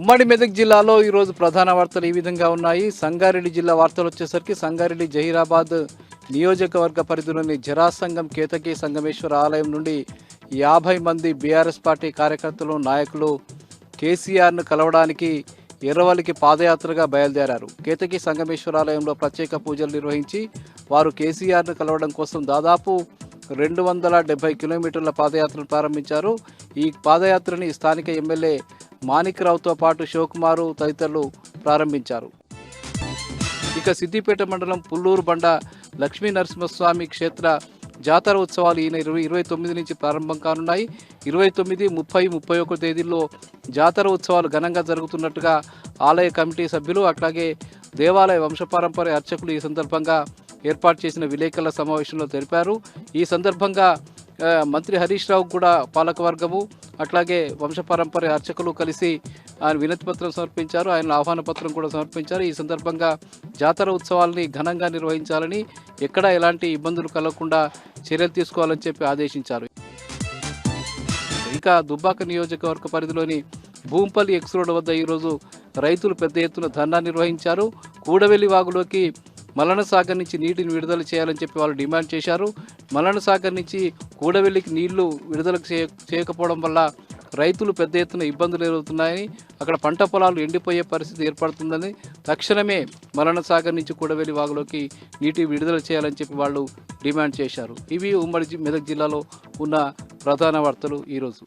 ఉమ్మడి మెదక్ జిల్లాలో ఈరోజు ప్రధాన వార్తలు ఈ విధంగా ఉన్నాయి. సంగారెడ్డి జిల్లా వార్తలు వచ్చేసరికి సంగారెడ్డి జహీరాబాద్ నియోజకవర్గ పరిధిలోని జరాసంగం కేతకి సంగమేశ్వర ఆలయం నుండి 50 మంది బీఆర్ఎస్ పార్టీ కార్యకర్తలు నాయకులు కేసీఆర్ను కలవడానికి ఎర్రవల్లికి పాదయాత్రగా బయలుదేరారు. కేతకి సంగమేశ్వర ఆలయంలో ప్రత్యేక పూజలు నిర్వహించి వారు కేసీఆర్ను కలవడం కోసం దాదాపు 270 కిలోమీటర్ల పాదయాత్రను ప్రారంభించారు. ఈ పాదయాత్రని స్థానిక ఎమ్మెల్యే మాణిక్రావుతో పాటు శివకుమారు తదితరులు ప్రారంభించారు. ఇక సిద్దిపేట మండలం పుల్లూరు బండ లక్ష్మీ నరసింహస్వామి క్షేత్ర జాతర ఉత్సవాలు ఈ 29 నుంచి ప్రారంభం కానున్నాయి. 29, 30, 31 తేదీల్లో జాతర ఉత్సవాలు ఘనంగా జరుగుతున్నట్టుగా ఆలయ కమిటీ సభ్యులు అట్లాగే దేవాలయ వంశపారంపర్య అర్చకులు ఈ సందర్భంగా ఏర్పాటు చేసిన విలేకరుల సమావేశంలో తెలిపారు. ఈ సందర్భంగా మంత్రి హరీష్ రావు కూడా పాలకవర్గము అట్లాగే వంశపారంపర్య అర్చకులు కలిసి ఆయన వినతి పత్రం సమర్పించారు. ఆయన ఆహ్వాన పత్రం కూడా సమర్పించారు. ఈ సందర్భంగా జాతర ఉత్సవాలని ఘనంగా నిర్వహించాలని, ఎక్కడ ఎలాంటి ఇబ్బందులు కలగకుండా చర్యలు తీసుకోవాలని చెప్పి ఆదేశించారు. ఇంకా దుబ్బాక నియోజకవర్గ పరిధిలోని భూంపల్లి ఎక్స్ రోడ్ వద్ద ఈరోజు రైతులు పెద్ద ఎత్తున ధర్నా నిర్వహించారు. కూడవెల్లి వాగులోకి మల్లన సాగర్ నుంచి నీటిని విడుదల చేయాలని చెప్పి వాళ్ళు డిమాండ్ చేశారు. మల్లన సాగర్ నుంచి కూడవెల్లికి నీళ్లు విడుదల చేయకపోవడం వల్ల రైతులు పెద్ద ఎత్తున ఇబ్బందులు ఎదురవుతున్నాయని, అక్కడ పంట పొలాలు ఎండిపోయే పరిస్థితి ఏర్పడుతుందని, తక్షణమే మల్లన సాగర్ నుంచి కూడవెల్లి వాగులోకి నీటి విడుదల చేయాలని చెప్పి వాళ్ళు డిమాండ్ చేశారు. ఇవి ఉమ్మడి మెదక్ జిల్లాలో ఉన్న ప్రధాన వార్తలు ఈరోజు.